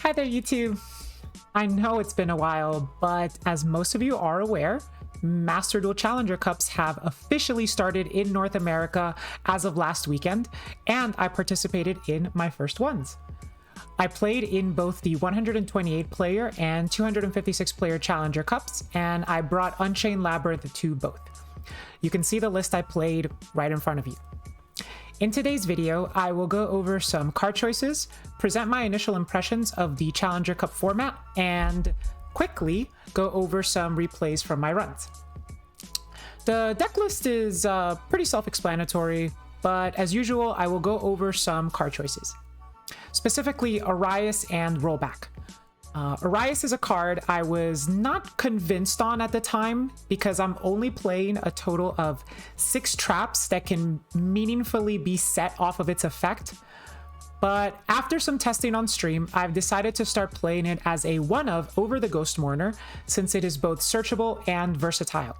Hi there, YouTube. I know it's been a while, but as most of you are aware, Master Duel Challenger Cups have officially started in North America as of last weekend, and I participated in my first ones. I played in both the 128 player and 256 player Challenger Cups, and I brought Unchained Lab to both. You can see the list I played right in front of you. In today's video, I will go over some card choices, present my initial impressions of the Challenger Cup format, and quickly go over some replays from my runs. The deck list is pretty self-explanatory, but as usual, I will go over some card choices. Specifically, Arias and Rollback. Arias is a card I was not convinced on at the time because I'm only playing a total of 6 traps that can meaningfully be set off of its effect. But after some testing on stream, I've decided to start playing it as a one-of over the Ghost Mourner since it is both searchable and versatile.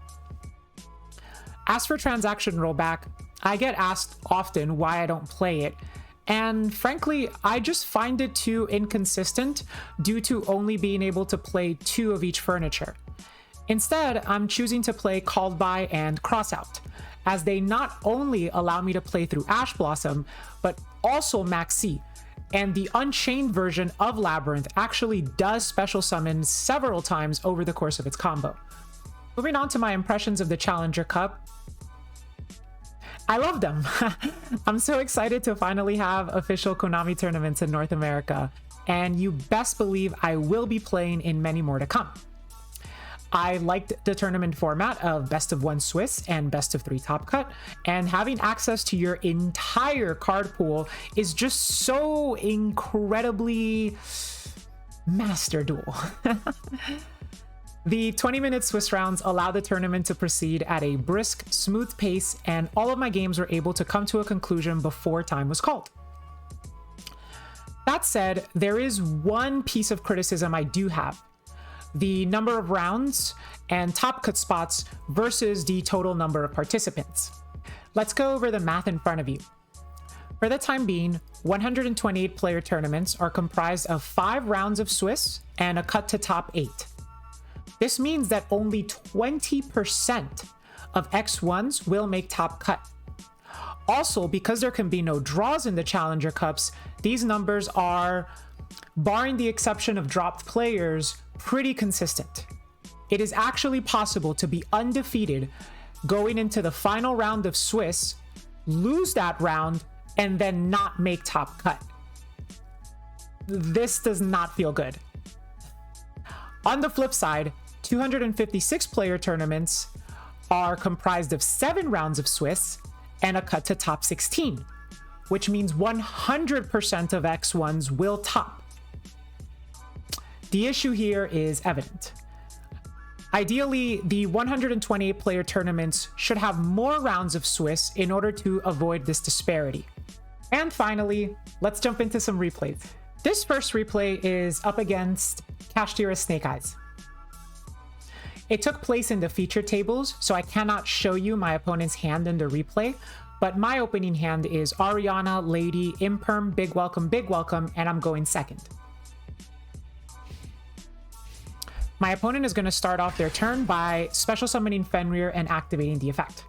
As for Transaction Rollback, I get asked often why I don't play it. And frankly, I just find it too inconsistent due to only being able to play 2 of each furniture. Instead, I'm choosing to play Called By and Crossout, as they not only allow me to play through Ash Blossom, but also Maxi, and the Unchained version of Labyrinth actually does special summon several times over the course of its combo. Moving on to my impressions of the Challenger Cup, I love them. I'm so excited to finally have official Konami tournaments in North America, and you best believe I will be playing in many more to come. I liked the tournament format of best of 1 Swiss and best of 3 Top Cut, and having access to your entire card pool is just so incredibly Master Duel. The 20-minute Swiss rounds allow the tournament to proceed at a brisk, smooth pace, and all of my games were able to come to a conclusion before time was called. That said, there is one piece of criticism I do have: the number of rounds and top cut spots versus the total number of participants. Let's go over the math in front of you. For the time being, 128 player tournaments are comprised of 5 rounds of Swiss and a cut to top 8. This means that only 20% of X1s will make top cut. Also, because there can be no draws in the Challenger Cups, these numbers are, barring the exception of dropped players, pretty consistent. It is actually possible to be undefeated going into the final round of Swiss, lose that round, and then not make top cut. This does not feel good. On the flip side, 256 player tournaments are comprised of 7 rounds of Swiss and a cut to top 16, which means 100% of X1s will top. The issue here is evident. Ideally, the 128 player tournaments should have more rounds of Swiss in order to avoid this disparity. And finally, let's jump into some replays. This first replay is up against Kash Snake-Eyes. It took place in the feature tables, so I cannot show you my opponent's hand in the replay, but my opening hand is Ariana, Lady, Imperm, Big Welcome, and I'm going second. My opponent is going to start off their turn by special summoning Fenrir and activating the effect.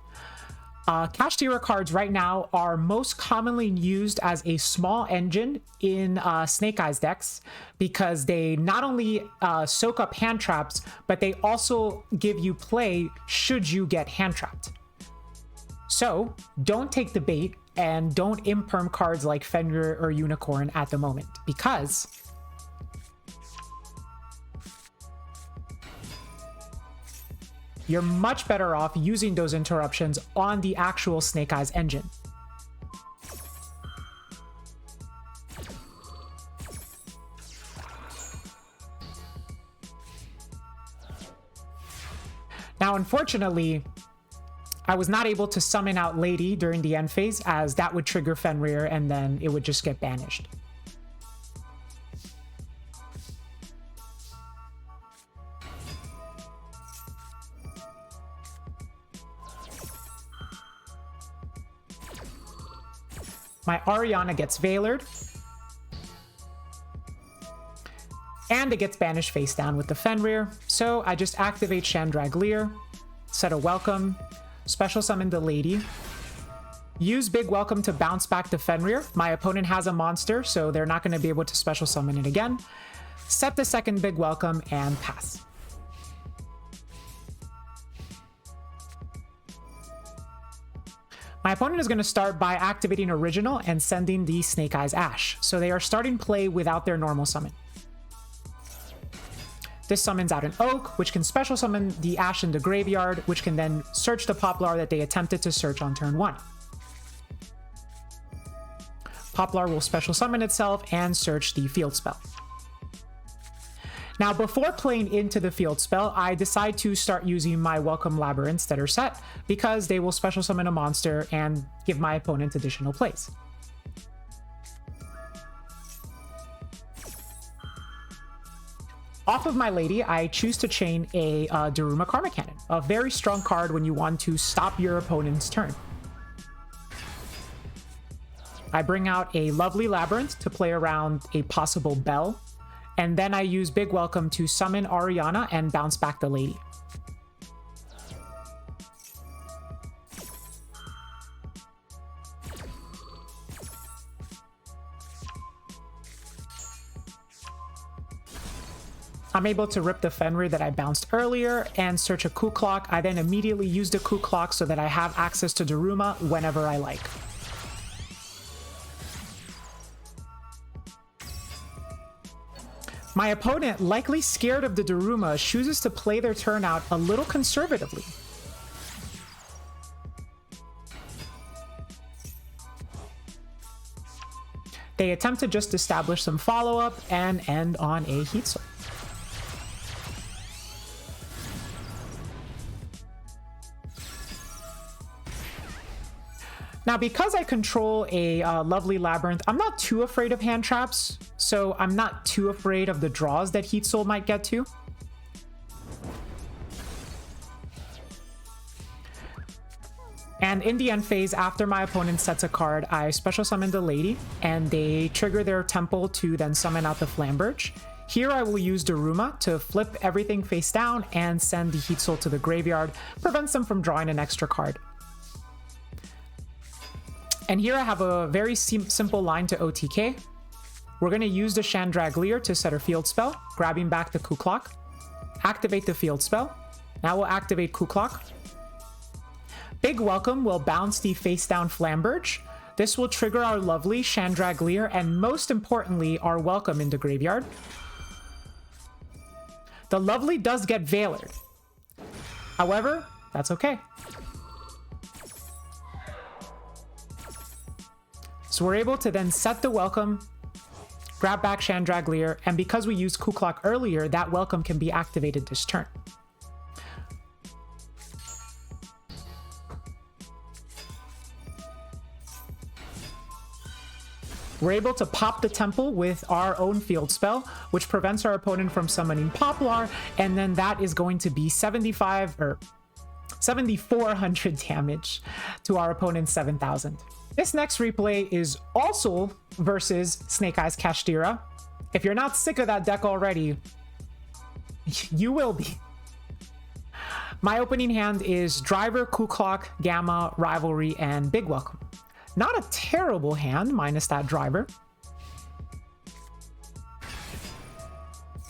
Kash cards right now are most commonly used as a small engine in Snake-Eyes decks because they not only soak up hand traps, but they also give you play should you get hand trapped. So don't take the bait and don't imperm cards like Fenrir or Unicorn at the moment, because you're much better off using those interruptions on the actual Snake-Eyes engine. Now, unfortunately, I was not able to summon out Lady during the end phase, as that would trigger Fenrir and then it would just get banished. My Ariana gets Veilered. And it gets banished face down with the Fenrir. So I just activate Chandraglier, set a welcome, special summon the lady, use big welcome to bounce back to Fenrir. My opponent has a monster, so they're not going to be able to special summon it again. Set the second big welcome and pass. My opponent is going to start by activating Original and sending the Snake-Eyes Ash. So they are starting play without their normal summon. This summons out an Oak, which can special summon the Ash in the graveyard, which can then search the Poplar that they attempted to search on turn 1. Poplar will special summon itself and search the field spell. Now, before playing into the field spell, I decide to start using my Welcome Labyrinths that are set, because they will special summon a monster and give my opponent additional plays. Off of my lady, I choose to chain a Daruma Karma Cannon, a very strong card when you want to stop your opponent's turn. I bring out a Lovely Labyrinth to play around a possible Bell, and then I use Big Welcome to summon Ariana and bounce back the lady. I'm able to rip the Fenrir that I bounced earlier and search a Ku Klok. I then immediately use the Ku Klok so that I have access to Daruma whenever I like. My opponent, likely scared of the Daruma, chooses to play their turn out a little conservatively. They attempt to just establish some follow-up and end on a Heat Soul. Now, because I control a Lovely Labyrinth, I'm not too afraid of hand traps, so I'm not too afraid of the draws that Heat Soul might get to. And in the end phase, after my opponent sets a card, I special summon the lady, and they trigger their temple to then summon out the Flamberge. Here I will use Daruma to flip everything face down and send the Heat Soul to the graveyard, prevents them from drawing an extra card. And here I have a very simple line to OTK. We're going to use the Chandraglier to set a field spell, grabbing back the Ku Klok. Activate the field spell. Now we'll activate Ku Klok. Big Welcome will bounce the face down Flamberge. This will trigger our lovely Chandraglier and most importantly, our Welcome in the graveyard. The lovely does get Veilered. However, that's okay. So we're able to then set the Welcome, grab back Chandraglier, and because we used Ku Klok earlier, that Welcome can be activated this turn. We're able to pop the temple with our own field spell, which prevents our opponent from summoning Poplar, and then that is going to be 7,400 damage to our opponent's 7,000. This next replay is also versus Snake-Eyes Kashtira. If you're not sick of that deck already, you will be. My opening hand is Driver, Ku Klok, Gamma, Rivalry, and Big Welcome. Not a terrible hand, minus that Driver.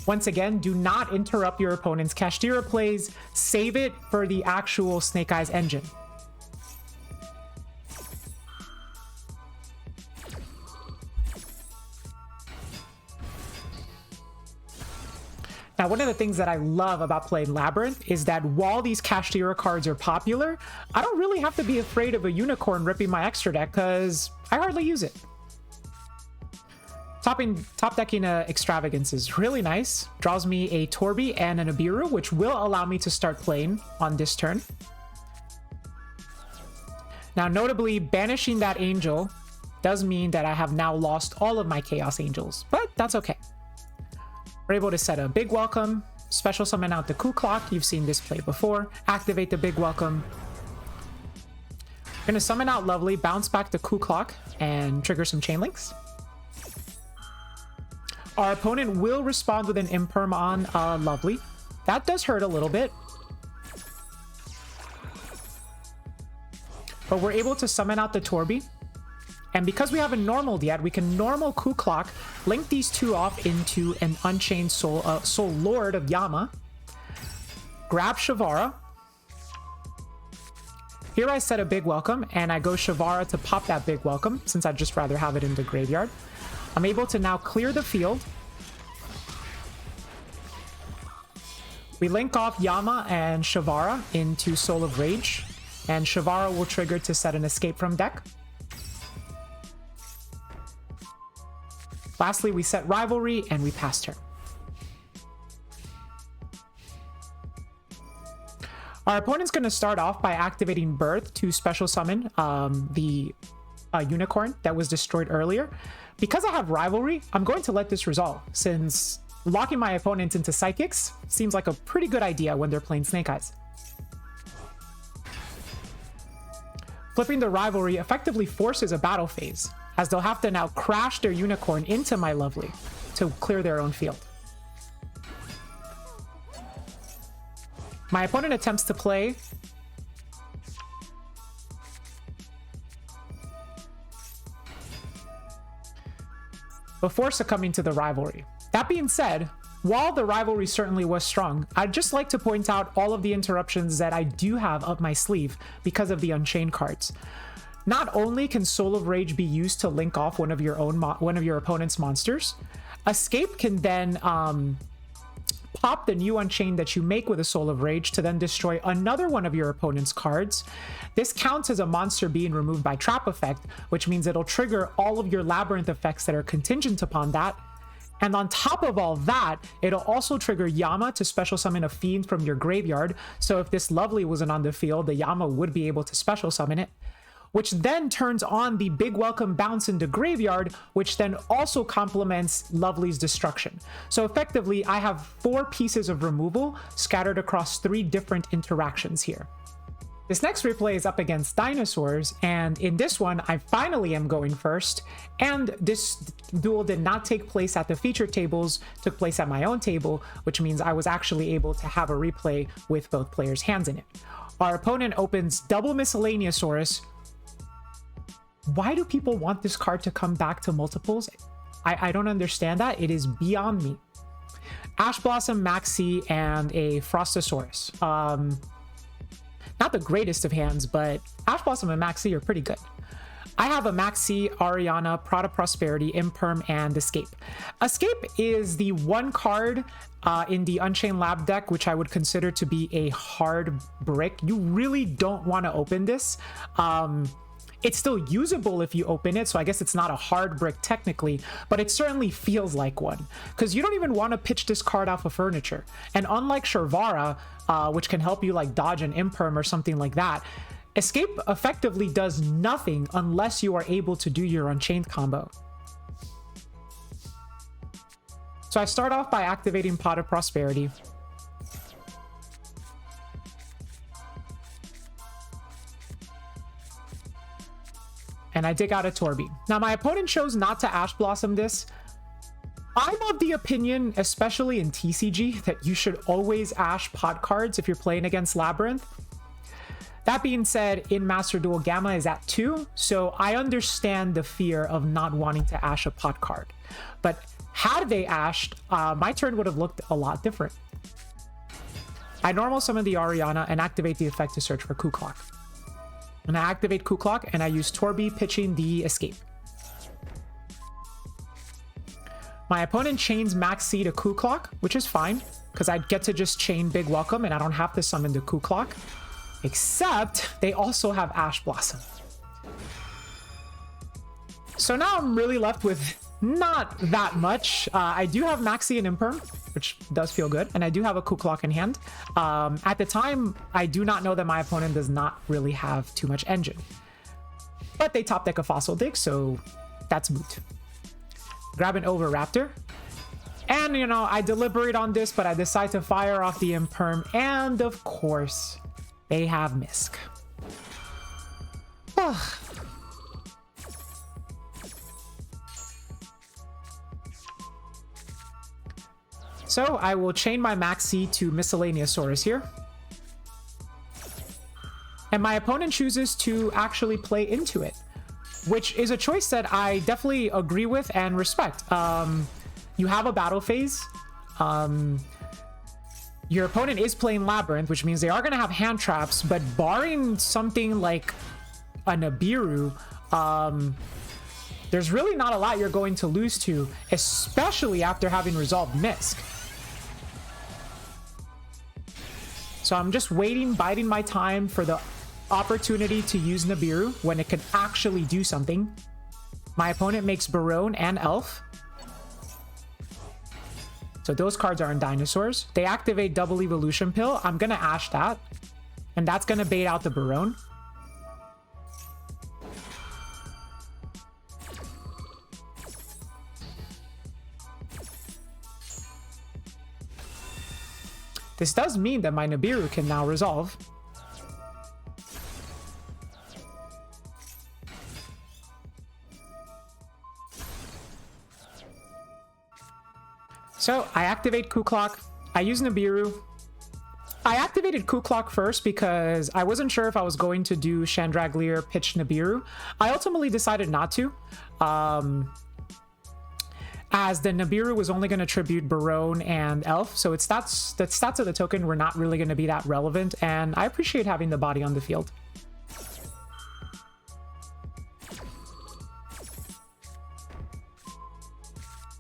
Once again, do not interrupt your opponent's Kashtira plays. Save it for the actual Snake-Eyes engine. Now, one of the things that I love about playing Labyrinth is that while these Kashtira cards are popular, I don't really have to be afraid of a Unicorn ripping my extra deck because I hardly use it. Top decking Extravagance is really nice. Draws me a Torby and an Abiru, which will allow me to start playing on this turn. Now, notably, banishing that Angel does mean that I have now lost all of my Chaos Angels, but that's okay. We're able to set a Big Welcome, special summon out the Ku Klok. You've seen this play before. Activate the Big Welcome. We're going to summon out Lovely, bounce back the Ku Klok, and trigger some Chain Links. Our opponent will respond with an imperm on Lovely. That does hurt a little bit. But we're able to summon out the Torby. And because we haven't normaled yet, we can normal Ku Klok, link these two off into an Unchained Soul Lord of Yama. Grab Shavara. Here I set a big welcome, and I go Shavara to pop that big welcome, since I'd just rather have it in the graveyard. I'm able to now clear the field. We link off Yama and Shavara into Soul of Rage, and Shavara will trigger to set an escape from deck. Lastly, we set Rivalry, and we pass turn. Our opponent's going to start off by activating Birth to special summon the unicorn that was destroyed earlier. Because I have Rivalry, I'm going to let this resolve, since locking my opponent into Psychics seems like a pretty good idea when they're playing Snake-Eyes. Flipping the Rivalry effectively forces a battle phase, as they'll have to now crash their unicorn into my Lovely to clear their own field. My opponent attempts to play before succumbing to the Rivalry. That being said, while the Rivalry certainly was strong, I'd just like to point out all of the interruptions that I do have up my sleeve because of the Unchained cards. Not only can Soul of Rage be used to link off one of your opponent's monsters, Escape can then pop the new Unchained that you make with a Soul of Rage to then destroy another one of your opponent's cards. This counts as a monster being removed by Trap Effect, which means it'll trigger all of your Labyrinth effects that are contingent upon that. And on top of all that, it'll also trigger Yama to special summon a Fiend from your graveyard. So if this Lovely wasn't on the field, the Yama would be able to special summon it, which then turns on the big welcome bounce into graveyard, which then also complements Lovely's destruction. So effectively, I have 4 pieces of removal scattered across 3 different interactions here. This next replay is up against Dinosaurs, and in this one, I finally am going first, and this duel did not take place at the feature tables, took place at my own table, which means I was actually able to have a replay with both players' hands in it. Our opponent opens double Miscellaneousaurus. Why do people want this card to come back to multiples? I don't understand that. It is beyond me. Ash Blossom, Maxi, and a Frostosaurus. Not the greatest of hands, but Ash Blossom and Maxi are pretty good. I have a Maxi, Ariana, Prada Prosperity, Imperm, and Escape. Escape is the one card in the Unchained Lab deck which I would consider to be a hard brick. You really don't want to open this. It's still usable if you open it, so I guess it's not a hard brick technically, but it certainly feels like one, because you don't even want to pitch this card off of furniture. And unlike Shavara, which can help you like dodge an Imperm or something like that, Escape effectively does nothing unless you are able to do your Unchained combo. So I start off by activating Pot of Prosperity. And I dig out a Torby. Now, my opponent chose not to Ash Blossom this. I'm of the opinion, especially in TCG, that you should always Ash pot cards if you're playing against Labyrinth. That being said, in Master Duel, Gamma is at 2, so I understand the fear of not wanting to Ash a pot card. But had they Ashed, my turn would have looked a lot different. I normal summon the Ariana and activate the effect to search for Ku Klok. And I activate Ku Klok, and I use Torby pitching the Escape. My opponent chains Maxi to Ku Klok, which is fine, because I get to just chain Big Welcome, and I don't have to summon the Ku Klok. Except, they also have Ash Blossom. So now I'm really left with not that much. I do have Maxi and Imperm, which does feel good, and I do have a Ku Klok in hand. At the time, I do not know that my opponent does not really have too much engine. But they top deck a Fossil Dig, so that's moot. Grab an Over Raptor. And, you know, I deliberate on this, but I decide to fire off the Imperm, and of course, they have Misk. Ugh. So I will chain my Maxi to Miscellaneousaurus here. And my opponent chooses to actually play into it, which is a choice that I definitely agree with and respect. You have a battle phase. Your opponent is playing Labyrinth, which means they are going to have hand traps, but barring something like a Nibiru, there's really not a lot you're going to lose to, especially after having resolved Misk. So I'm just waiting, biding my time for the opportunity to use Nibiru when it could actually do something. My opponent makes Barone and Elf. So those cards are in dinosaurs. They activate Double Evolution Pill. I'm going to Ash that. And that's going to bait out the Barone. This does mean that my Nibiru can now resolve. So I activate Ku-Klok. I use Nibiru. I activated Ku-Klok first because I wasn't sure if I was going to do Chandraglier pitch Nibiru. I ultimately decided not to. As the Nibiru was only going to tribute Barone and Elf, so the stats of the token were not really going to be that relevant, and I appreciate having the body on the field.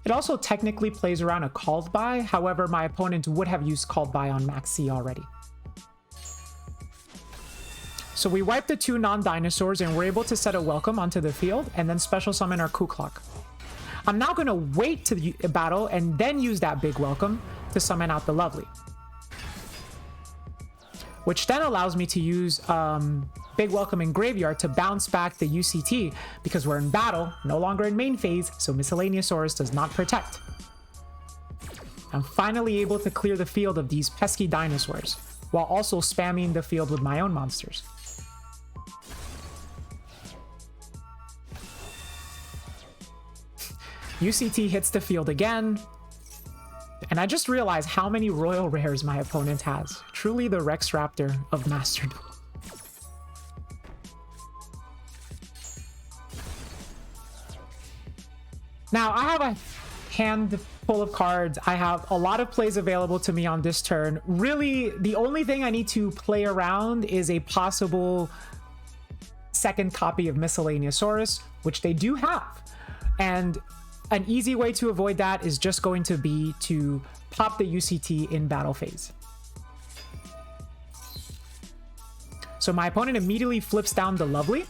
It also technically plays around a Called By, however, my opponent would have used Called By on Maxi already. So we wipe the two non-dinosaurs and we're able to set a Welcome onto the field and then special summon our Ku-Klok. I'm now going to wait to the battle and then use that big Welcome to summon out the Lovely. Which then allows me to use Big Welcome in Graveyard to bounce back the UCT because we're in battle, no longer in main phase, so Miscellaneousaurus does not protect. I'm finally able to clear the field of these pesky dinosaurs while also spamming the field with my own monsters. UCT hits the field again, and I just realized how many royal rares my opponent has. Truly the Rex Raptor of Master Duel. Now, I have a handful of cards. I have a lot of plays available to me on this turn. Really, the only thing I need to play around is a possible second copy of Miscellaneousaurus, which they do have. And an easy way to avoid that is just going to be to pop the UCT in battle phase. So my opponent immediately flips down the Lovely.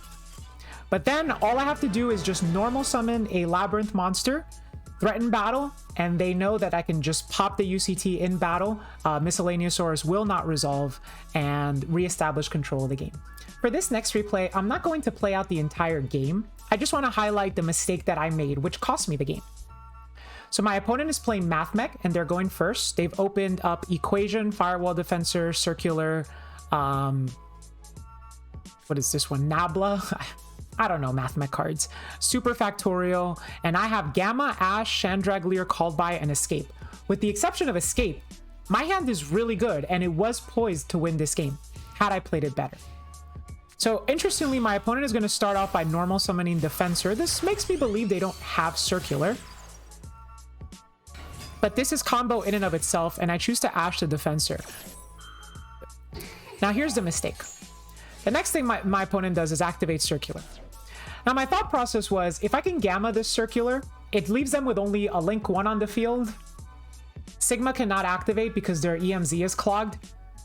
But then all I have to do is just normal summon a Labyrinth monster, threaten battle, and they know that I can just pop the UCT in battle. Miscellaneousaurus will not resolve and reestablish control of the game. For this next replay, I'm not going to play out the entire game. I just want to highlight the mistake that I made, which cost me the game. So my opponent is playing Math Mech, and they're going first. They've opened up Equation, Firewall Defensor, Circular, what is this one? Nabla? I don't know Math Mech cards. Super Factorial, and I have Gamma, Ash, Chandraglier, Called By, and Escape. With the exception of Escape, my hand is really good, and it was poised to win this game, had I played it better. So interestingly, my opponent is going to start off by normal summoning Defensor. This makes me believe they don't have Circular. But this is combo in and of itself, and I choose to Ash the Defensor. Now here's the mistake. The next thing my opponent does is activate Circular. Now my thought process was, if I can Gamma this Circular, it leaves them with only a Link 1 on the field. Sigma cannot activate because their EMZ is clogged.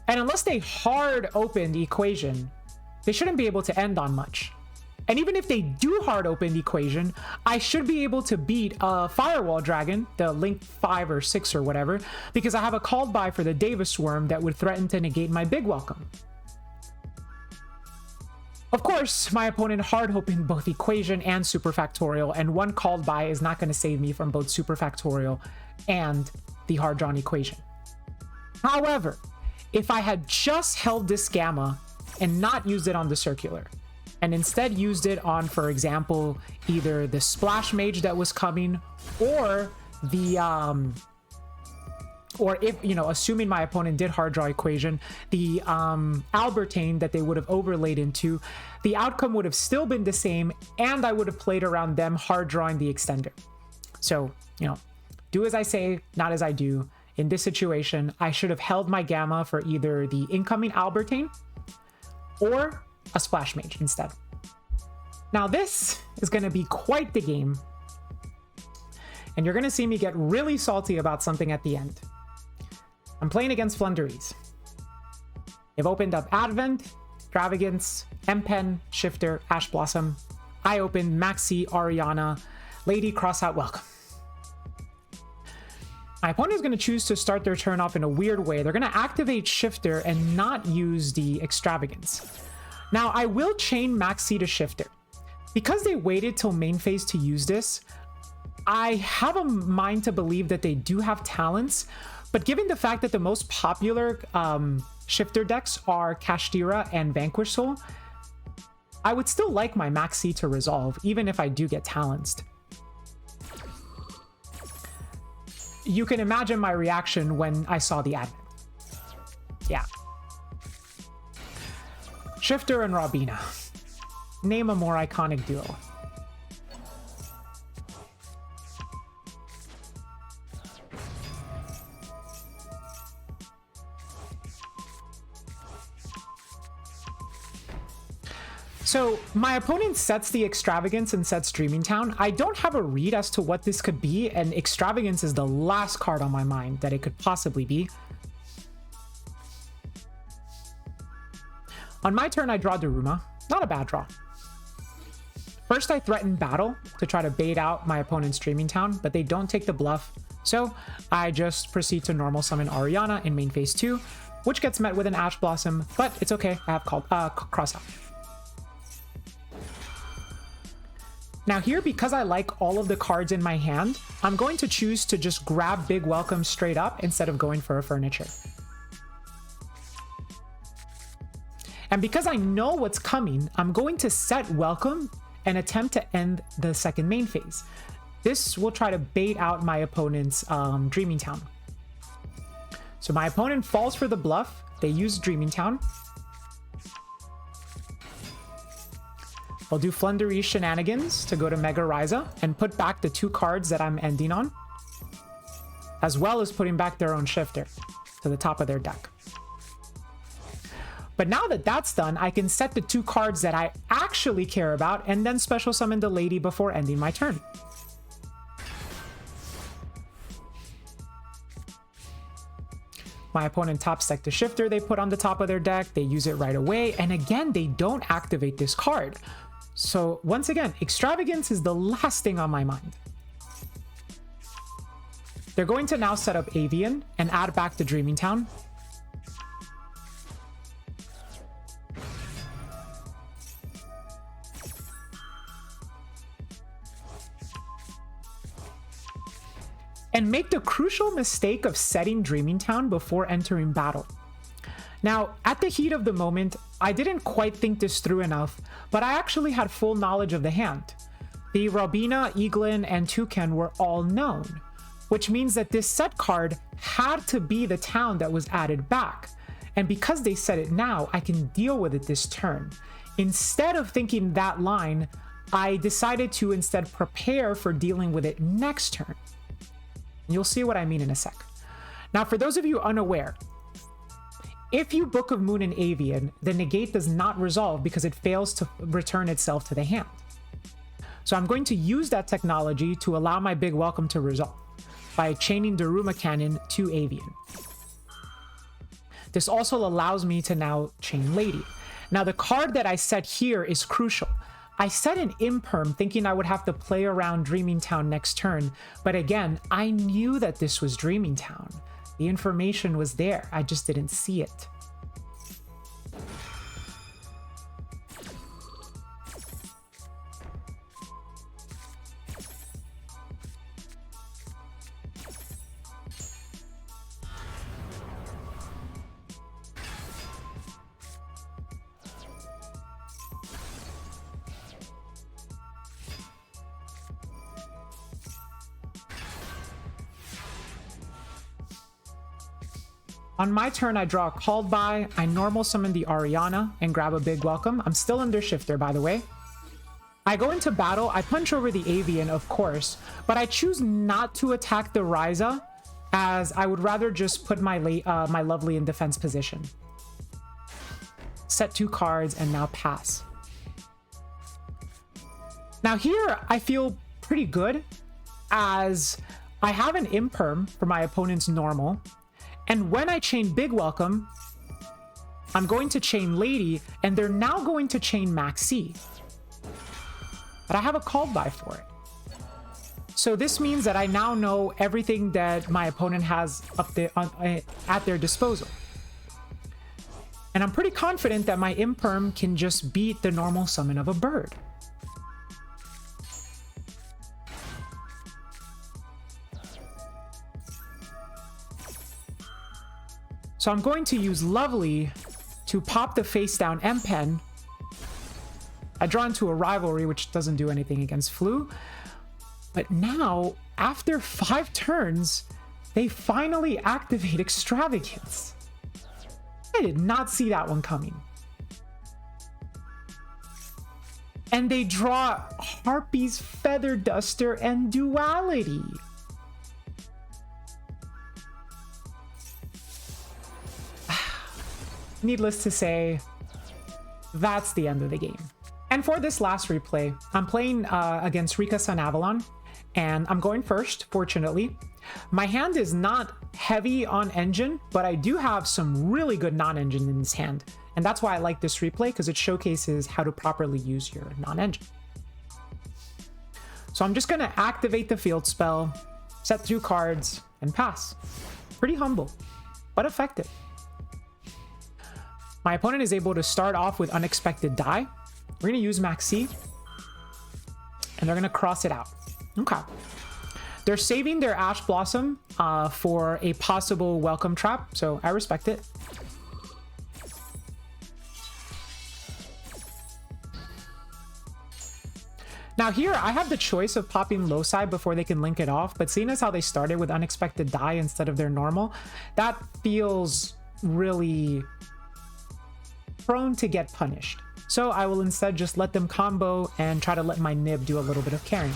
And unless they hard opened Equation, they shouldn't be able to end on much. And even if they do hard open Equation, I should be able to beat a Firewall Dragon, the Link 5 or 6 or whatever, because I have a Called By for the Davis Worm that would threaten to negate my Big Welcome. Of course, my opponent hard opened both Equation and Super Factorial, and one Called By is not going to save me from both Super Factorial and the hard drawn Equation. However, if I had just held this Gamma and not used it on the Circular, and instead used it on, for example, either the Splash Mage that was coming or the or if, you know, assuming my opponent did hard draw equation, the Albertane that they would have overlaid into, the outcome would have still been the same, and I would have played around them hard drawing the extender. So, you know, do as I say, not as I do. In this situation, I should have held my Gamma for either the incoming Albertane or a Splash Mage instead. Now this is going to be quite the game, and you're going to see me get really salty about something at the end. I'm playing against Flunderies. They've opened up Advent, Extravagance, M-Pen, Shifter, Ash Blossom. I opened Maxi, Ariana, Lady, Crossout, Welcome. My opponent is going to choose to start their turn off in a weird way. They're going to activate Shifter and not use the Extravagance. Now, I will chain Maxi to Shifter. Because they waited till main phase to use this, I have a mind to believe that they do have talents, but given the fact that the most popular Shifter decks are Kashtira and Vanquish Soul, I would still like my Maxi to resolve, even if I do get Talenced. You can imagine my reaction when I saw the Advent. Yeah. Shifter and Robina. Name a more iconic duo. So my opponent sets the Extravagance and sets Dreaming Town. I don't have a read as to what this could be, and Extravagance is the last card on my mind that it could possibly be. On my turn, I draw Daruma. Not a bad draw. First, I threaten Battle to try to bait out my opponent's Dreaming Town, but they don't take the bluff. So I just proceed to normal summon Ariana in main phase 2, which gets met with an Ash Blossom, but it's okay. I have called Crossout. Now here, because I like all of the cards in my hand, I'm going to choose to just grab Big Welcome straight up instead of going for a Furniture. And because I know what's coming, I'm going to set Welcome and attempt to end the second main phase. This will try to bait out my opponent's Dreaming Town. So my opponent falls for the bluff. They use Dreaming Town. I'll do Flundery Shenanigans to go to Mega Ryza and put back the 2 cards that I'm ending on, as well as putting back their own Shifter to the top of their deck. But now that that's done, I can set the 2 cards that I actually care about and then special summon the Lady before ending my turn. My opponent top deck the Shifter they put on the top of their deck. They use it right away. And again, they don't activate this card. So once again, Extravagance is the last thing on my mind. They're going to now set up Avian and add back the Dreaming Town. And make the crucial mistake of setting Dreaming Town before entering battle. Now, at the heat of the moment, I didn't quite think this through enough, but I actually had full knowledge of the hand. The Robina, Eaglin, and Toucan were all known, which means that this set card had to be the town that was added back. And because they set it now, I can deal with it this turn. Instead of thinking that line, I decided to instead prepare for dealing with it next turn. You'll see what I mean in a sec. Now, for those of you unaware, if you Book of Moon and Avian, the negate does not resolve because it fails to return itself to the hand. So I'm going to use that technology to allow my Big Welcome to resolve by chaining Daruma Cannon to Avian. This also allows me to now chain Lady. Now, the card that I set here is crucial. I set an Imperm thinking I would have to play around Dreaming Town next turn, but again, I knew that this was Dreaming Town. The information was there, I just didn't see it. On my turn, I draw a called by, I normal summon the Ariana and grab a big welcome. I'm still under shifter, by the way. I go into battle, I punch over the Avian, of course, but I choose not to attack the Ryza, as I would rather just put my lovely in defense position. Set 2 cards and now pass. Now here, I feel pretty good, as I have an imperm for my opponent's normal, and when I chain Big Welcome, I'm going to chain Lady, and they're now going to chain Maxi. But I have a called by for it. So this means that I now know everything that my opponent has up there at their disposal. And I'm pretty confident that my imperm can just beat the normal summon of a bird. So I'm going to use Lovely to pop the face down M-Pen. I draw into a rivalry, which doesn't do anything against Flu. But now, after 5 turns, they finally activate Extravagance. I did not see that one coming. And they draw Harpy's Feather Duster and Duality. Needless to say, that's the end of the game. And for this last replay, I'm playing against Rika Sun Avalon, and I'm going first, fortunately. My hand is not heavy on engine, but I do have some really good non-engine in this hand. And that's why I like this replay, because it showcases how to properly use your non-engine. So I'm just going to activate the field spell, set 2 cards, and pass. Pretty humble, but effective. My opponent is able to start off with Unexpected Die. We're going to use Maxi, and they're going to cross it out. Okay. They're saving their Ash Blossom for a possible welcome trap, so I respect it. Now here, I have the choice of popping Loci before they can link it off, but seeing as how they started with Unexpected Die instead of their normal, that feels really prone to get punished. So I will instead just let them combo and try to let my Nib do a little bit of carrying.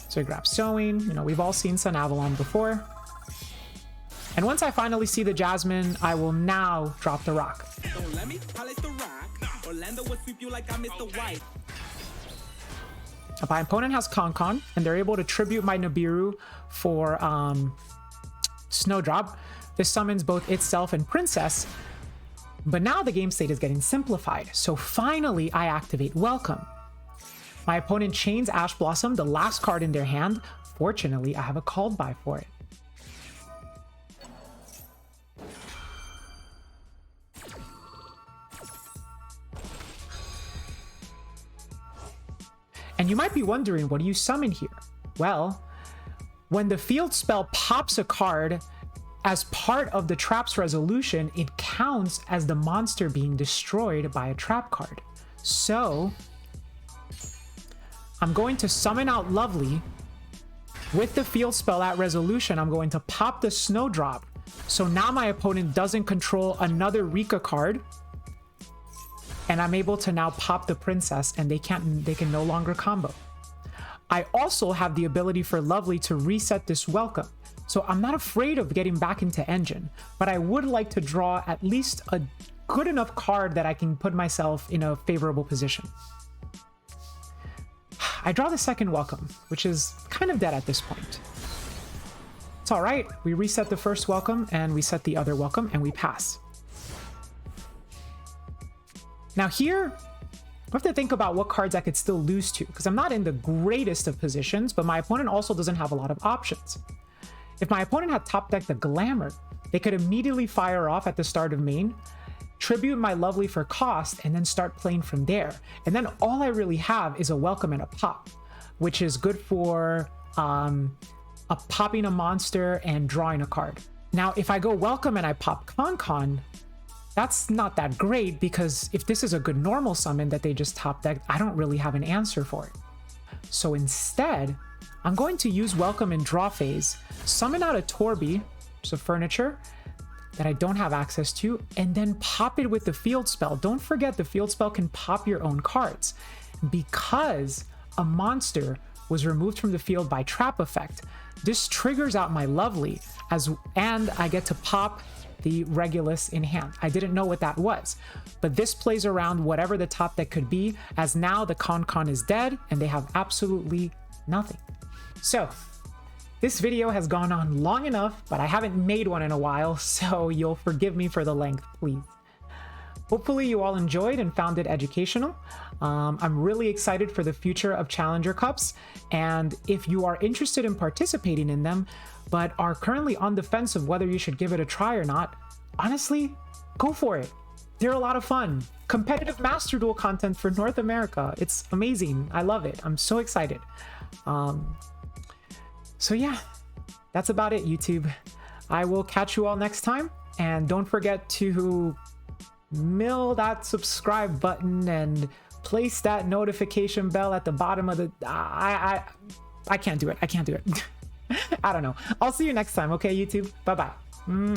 So I grab Sewing. You know, we've all seen Sun Avalon before. And once I finally see the Jasmine, I will now drop the rock. Don't let me polish the rock. Orlando will sweep you like I missed the white. My opponent has Con, and they're able to tribute my Nibiru for Snowdrop. This summons both itself and Princess. But now the game state is getting simplified. So finally, I activate Welcome. My opponent chains Ash Blossom, the last card in their hand. Fortunately, I have a called by for it. And you might be wondering, what do you summon here? Well, when the field spell pops a card as part of the trap's resolution, it counts as the monster being destroyed by a trap card. So I'm going to summon out Lovely. With the field spell at resolution, I'm going to pop the Snowdrop. So now my opponent doesn't control another Rika card. And I'm able to now pop the Princess, and they can no longer combo. I also have the ability for Lovely to reset this Welcome. So I'm not afraid of getting back into engine, but I would like to draw at least a good enough card that I can put myself in a favorable position. I draw the second Welcome, which is kind of dead at this point. It's all right. We reset the first Welcome, and we set the other Welcome, and we pass. Now here, I have to think about what cards I could still lose to, because I'm not in the greatest of positions, but my opponent also doesn't have a lot of options. If my opponent had top decked the Glamour, they could immediately fire off at the start of main, tribute my Lovely for cost, and then start playing from there. And then all I really have is a Welcome and a pop, which is good for popping a monster and drawing a card. Now, if I go Welcome and I pop Con, that's not that great, because if this is a good normal summon that they just top decked, I don't really have an answer for it. So instead, I'm going to use Welcome in draw phase, summon out a Torby, which is a furniture that I don't have access to, and then pop it with the field spell. Don't forget the field spell can pop your own cards. Because a monster was removed from the field by trap effect, this triggers out my Lovely, and I get to pop the Regulus in hand. I didn't know what that was, but this plays around whatever the top deck could be, as now the Con is dead and they have absolutely nothing. So this video has gone on long enough, but I haven't made one in a while, so you'll forgive me for the length, please. Hopefully you all enjoyed and found it educational. I'm really excited for the future of Challenger Cups, and if you are interested in participating in them, but are currently on the fence of whether you should give it a try or not, honestly, go for it. They're a lot of fun. Competitive Master Duel content for North America. It's amazing. I love it. I'm so excited. So yeah, that's about it, YouTube. I will catch you all next time, and don't forget to mill that subscribe button and place that notification bell at the bottom of the I can't do it. I don't know. I'll see you next time. Okay, YouTube. Bye bye.